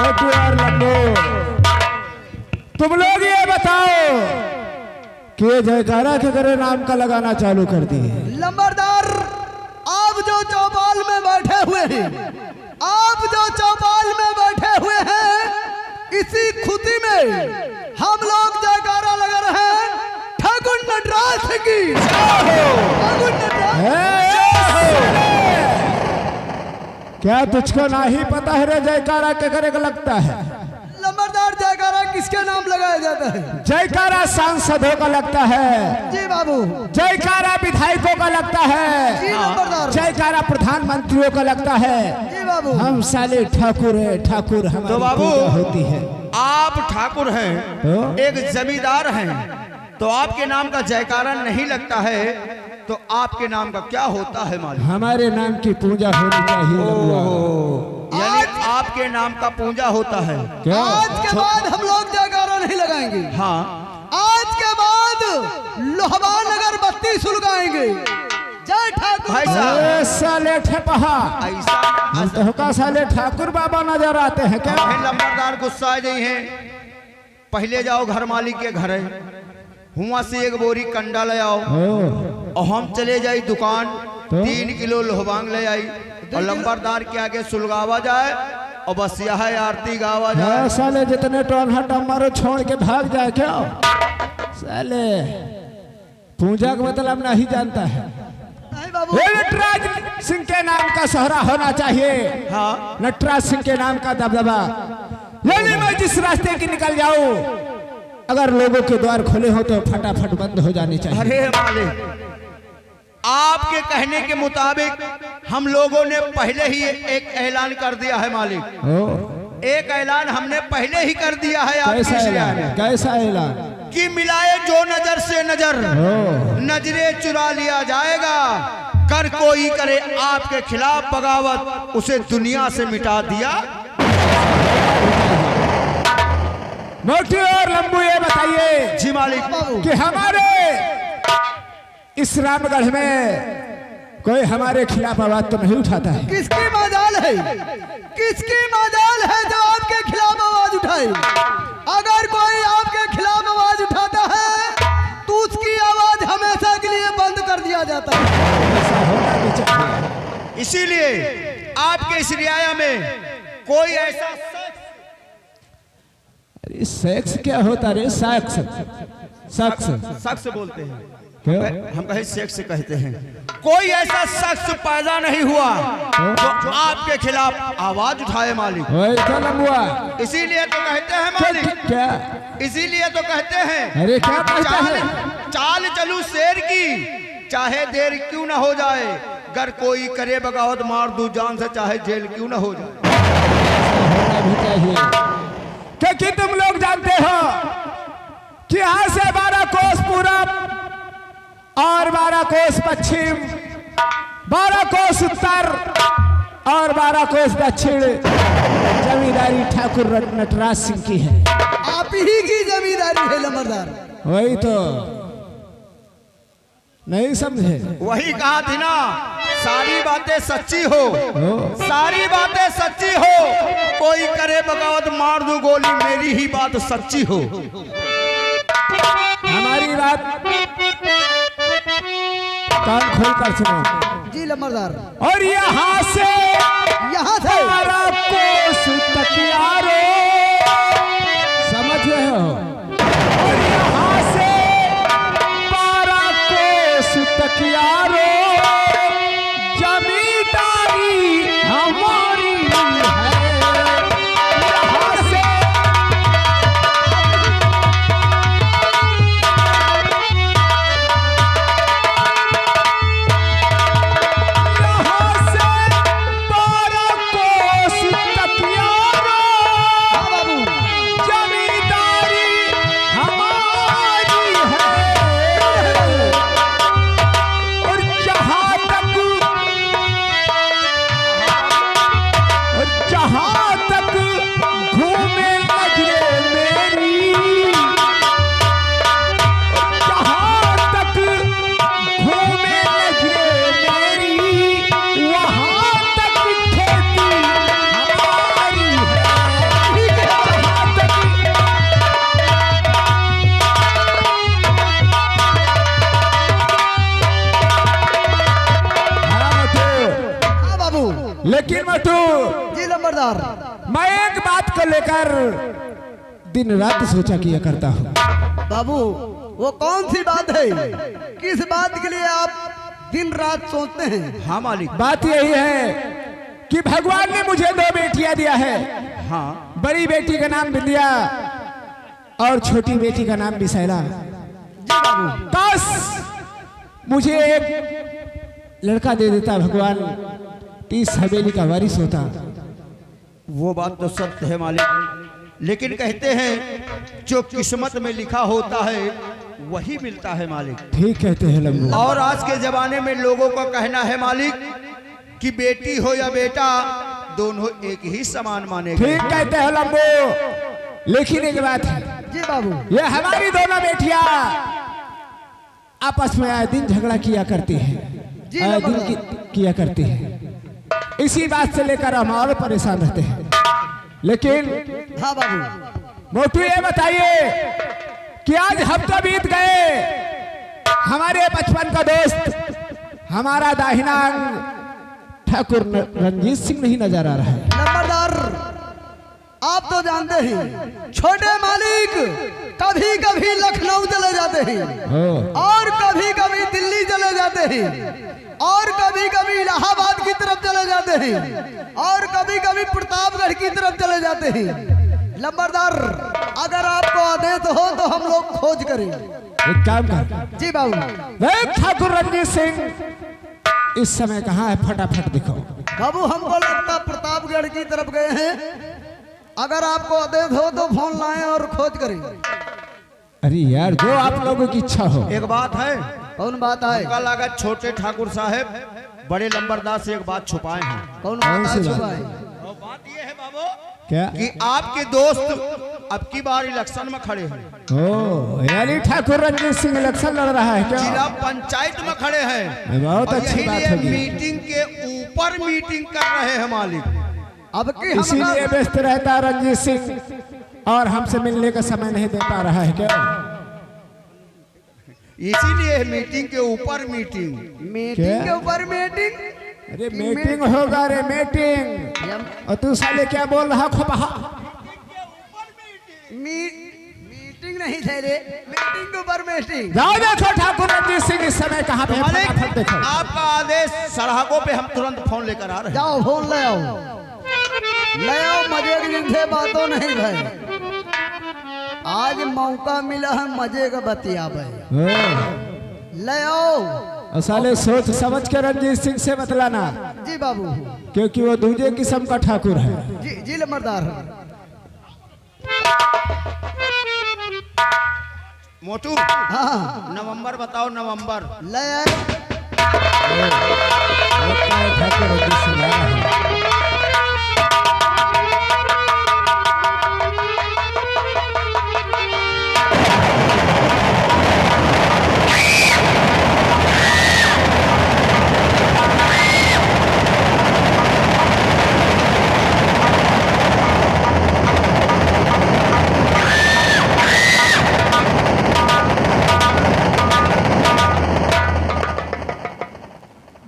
मोटू और लंबू, तुम लोग ये बताओ कि ये जयकारा के करे नाम का लगाना चालू कर दिए। लंबरदार, आप जो चौपाल में बैठे हुए हैं, आप जो चौपाल में बैठे हुए हैं, इसी खुदी में हम लोग जयकारा लगा रहे हैं ठाकुर नटराज की। ठाकुर नटराज, क्या तुझको ना ही पता है रे जयकारा के करे का लगता है? लंबरदार, जयकारा किसके नाम लगाया जाता है? जयकारा सांसदों का लगता है जी बाबू। जयकारा विधायकों का लगता है जी लंबरदार। जयकारा प्रधानमंत्रियों का लगता है। जी बाबू। हम साले ठाकुर है, ठाकुर हमारी तो बाबू पूजा होती है। आप ठाकुर हैं, तो? एक जमींदार हैं, तो आपके नाम का जयकारा नहीं लगता है, तो आपके नाम का क्या होता है मालिक? हमारे नाम की पूजा होनी चाहिए लंबुआ। यानी आपके नाम का पूजा होता है। क्या? आज के बाद हम लोग जयकारा नहीं लगाएंगे। हाँ, आज के बाद लोहबान अगरबत्ती सुलगाएंगे। जय ठाकुर। भाई साहब, अरे साले ठपहा, ऐसा हम तो का साले ठाकुर बाबा नजर आते हैं क्या? लंबरदार गुस्सा आ गई हैं। पहले जाओ घर मालिक के घर, हुआ से एक बोरी कंडा ले आओ और हम चले जाई दुकान, 3 किलो लोहबांग ले आई और लंबरदार के आगे सुलगावा जाए और बस यह आरती गावा जाए। साले जितने टोन हट मारो छोड़ के भाग जाए क्या? साले पूजा का मतलब नहीं जानता है। नहीं बाबू। नटराज सिंह के नाम का सहरा होना चाहिए। हाँ, नटराज सिंह के नाम का दबदबा। यानी मैं जिस रास्ते की निकल जाऊं, अगर लोगों के द्वार खुले हो तो फटाफट बंद हो जानी चाहिए। अरे मालिक, आपके कहने के मुताबिक हम लोगों ने पहले ही एक ऐलान कर दिया है मालिक। एक ऐलान हमने पहले ही कर दिया है कैसा आपकी ऐलान? कैसा ऐलान? कि मिलाए जो नजर से नजर, नजरे चुरा लिया जाएगा। कर कोई करे आपके खिलाफ बगावत, उसे दुनिया से मिटा दिया। मोटी और लंबू, ये बताइए जी मालिक, कि हमारे इस रामगढ़ में कोई हमारे खिलाफ आवाज तो नहीं उठाता है? किसकी मजाल है? किसकी मजाल है जो आपके खिलाफ आवाज उठाए? अगर कोई आपके खिलाफ आवाज उठाता है तो उसकी आवाज हमेशा के लिए बंद कर दिया जाता है। ऐसा होना भी चाहिए। इसीलिए आपके इस रियाया में कोई ऐसा अरे सेक्स क्या होता रे? सेक्स शख्स शख्स बोलते हैं, क्यों? हम कहीं सेक्स कहते हैं। कोई ऐसा शख्स पैदा नहीं हुआ जो आपके खिलाफ आवाज उठाए मालिक। वही तो लंबुआ। इसीलिए तो कहते हैं मालिक, क्या? इसीलिए तो कहते हैं, अरे क्या कहते हैं? चाल चलू शेर की, चाहे देर क्यों ना हो जाए। अगर कोई करे बगावत, मार दूं जान से, चाहे जेल क्यों ना हो जाए। होना भी चाहिए, क्योंकि तुम लोग जानते हो कि यहाँ से 12 कोस पूरब और 12 कोस पश्चिम, 12 कोस उत्तर और 12 कोस दक्षिण जमींदारी ठाकुर नटराज सिंह की है। आप ही की जमींदारी है लंबरदार। वही तो नहीं समझे? वही कहा थी ना, सारी बातें सच्ची हो, सारी बातें सच्ची हो। कोई करे बगावत, मार दूं गोली, मेरी ही बात सच्ची हो। हमारी बात कान खोल कर सुनो। जी लंबरदार। और यहाँ से 12 कोस तकियारो, समझ रहे हो? और यहाँ से 12 कोस तकियारो, जमींदारी हमारी है। यहाँ से यहाँ से 12 कोस तकियारो, लेकिन मोटू जी लंबरदार। मैं एक बात को लेकर दिन रात सोचा किया करता हूँ। बाबू वो कौन सी बात है, किस बात के लिए आप दिन रात सोचते हैं? हाँ मालिक। बात यही है कि भगवान ने मुझे 2 बेटियां दिया है। हाँ। बड़ी बेटी का नाम विद्या और छोटी बेटी का नाम विशैला। जी बाबू। बस मुझे एक लड़का दे देता भगवान, 30 हवेली का वारिस होता। वो बात तो सत्य है मालिक, लेकिन कहते हैं जो किस्मत में लिखा होता है वही मिलता है मालिक। ठीक कहते हैं लंबू। और आज के जमाने में लोगों का कहना है मालिक कि बेटी हो या बेटा दोनों एक ही समान माने गए। ठीक कहते हैं लंबू, लेकिन एक बात है। जी बाबू। ये हमारी दोनों बेटियां आपस में आए दिन झगड़ा किया करती हैं, जी आए दिन बाबा। किया करती हैं। इसी बात से लेकर हम और परेशान रहते हैं। लेकिन हाँ बाबू। मोटू ये बताइए कि आज हफ्ता बीत गए, हमारे बचपन का दोस्त हमारा दाहिना अंग ठाकुर रंजीत सिंह नहीं नजर आ रहा है। नंबरदार आप तो जानते हैं छोटे मालिक कभी कभी लखनऊ चले जाते हैं और कभी कभी दिल्ली चले जाते हैं और कभी कभी इलाहाबाद की तरफ चले जाते हैं और कभी कभी प्रतापगढ़ की तरफ चले जाते हैं। नंबरदार अगर आपको आदेश हो तो हम लोग खोज करें। एक काम कर। जी बाबू। देख ठाकुर रंजीत सिंह इस समय कहाँ है, फटाफट दिखाओ। बाबू हमको लगता प्रतापगढ़ की तरफ गए हैं। अगर आपको आदेश हो तो फोन लाएं और खोज करें। अरे यार जो आप लोगों की इच्छा हो। एक बात है, कौन बात है? हमका लगा छोटे ठाकुर साहब बड़े लंबरदार से एक बात छुपाए हैं। कौन कौन बात सी है? बात? छुपा है? और बात ये है बाबू क्या? कि आपके दोस्त अब की बार इलेक्शन में खड़े हैं। ओ यानी ठाकुर रंजीत सिंह इलेक्शन लड़ रहा है क्या? जिला पंचायत में खड़े हैं। बहुत और अच्छी यही बात लिए होगी। मीटिंग के ऊपर मीटिंग कर रहे हैं मालिक। अब की इसीलिए व्यस्त रहता है रंजीत सिंह और हमसे मिलने का समय नहीं दे पा रहा है क्या? इसीलिए मीटिंग के ऊपर मीटिंग। मीटिंग के ऊपर मीटिंग। अरे मीटिंग होगा रे मीटिंग। और तू साले क्या बोल रहा खोपहा? मीटिंग नहीं थे रे, मीटिंग के ऊपर मीटिंग। जाओ देखो ठाकुर रंजीत सिंह इस समय कहाँ पे है, मालिक फटाफट देखो। आपका आदेश सड़कों पे हम तुरंत फोन लेकर आ रहे हैं। जाओ फोन ले आओ, ले आओ। मजे की जिनसे बातों नहीं भाई, आज मौका मिला है मजे का बतिया भाई। ले आओ। और साले सोच समझ के रंजीत सिंह से बतलाना, जी बाबू। क्योंकि वो दूसरे किस्म का ठाकुर है। जी जी लंबरदार। मोटू हाँ नवंबर बताओ, नवंबर। ले आओ। लगता है ठाकुर रंजीत सिंह आ रहा है।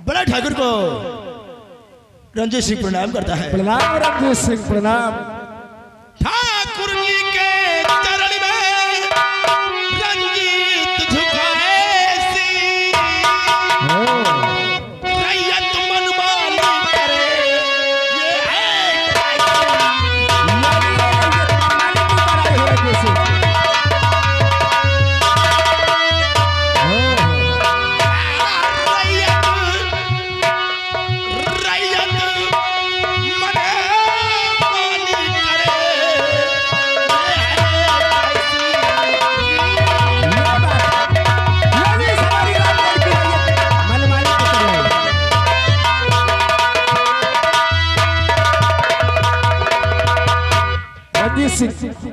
बड़ा ठाकुर को रंजीत सिंह प्रणाम करता है। प्रणाम रंजीत सिंह प्रणाम। ठाकुर जी के चरण में रंजीत झुकाए सी, रैयत मनमानी करे ये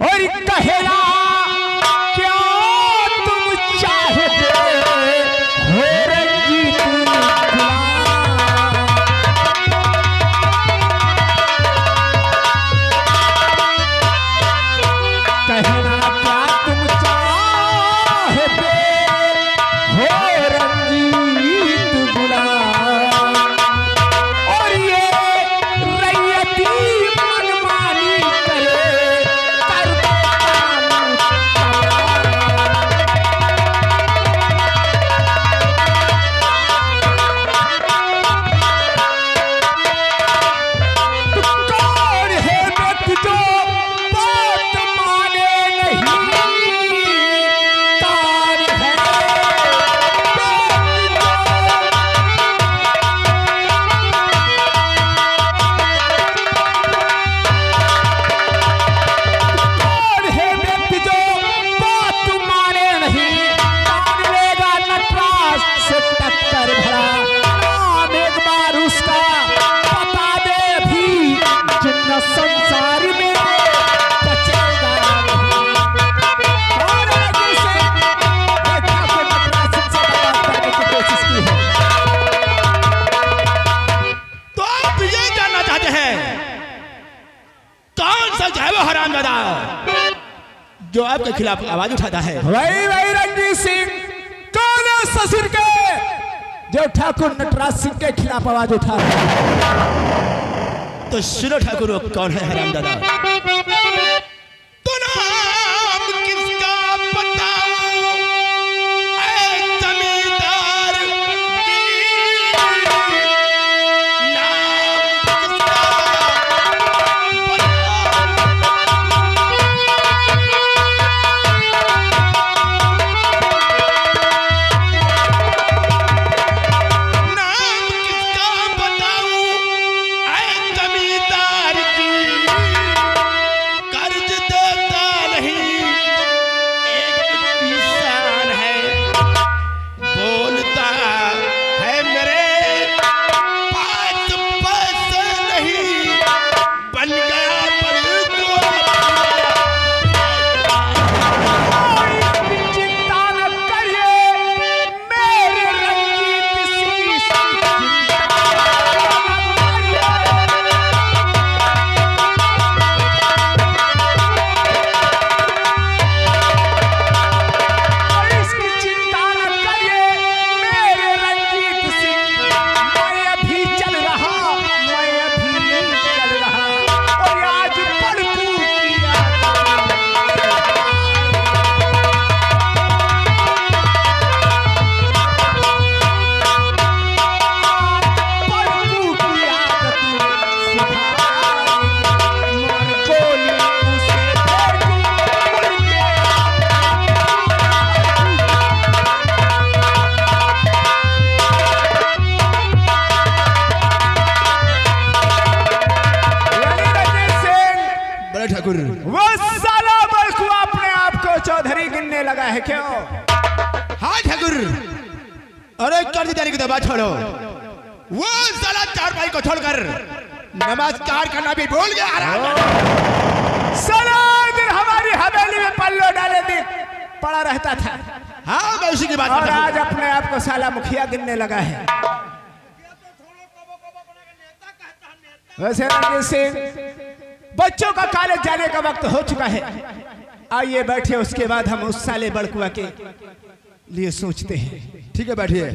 और कहेला क्या तुम चाहते हो रंजीत गुलाम? कहना क्या तुम चाहते हो रंजीत गुलाम? और ये है वो हरामजादा जो आपके खिलाफ आवाज उठाता है? वही रणजीत सिंह, कौन है ससुर के जो ठाकुर नटराज सिंह के खिलाफ आवाज उठा रहा है? तो सुनो ठाकुर, वो कौन है हरामजादा? तो नाम किसका बताऊं ऐ जमींदार ठाकुर। वो साला बड़कुआ अपने आप को चौधरी गिनने लगा है क्यों? हाँ ठाकुर, अरे कर दी की दबा छोड़ो। वो साला चारपाई को छोड़कर नमस्कार करना भी भूल गया। साला दिन हमारी हवेली में पल्लो डाले दिन पड़ा रहता था। हाँ मैं उसी की बात और आज अपने आप को साला मुखिया गिनने लगा है। वैसे रणजीत सिंह, बच्चों का कॉलेज जाने का वक्त हो चुका है। आइए बैठे, उसके बाद हम उस साले बड़कुआ के लिए सोचते हैं। ठीक है बैठिए।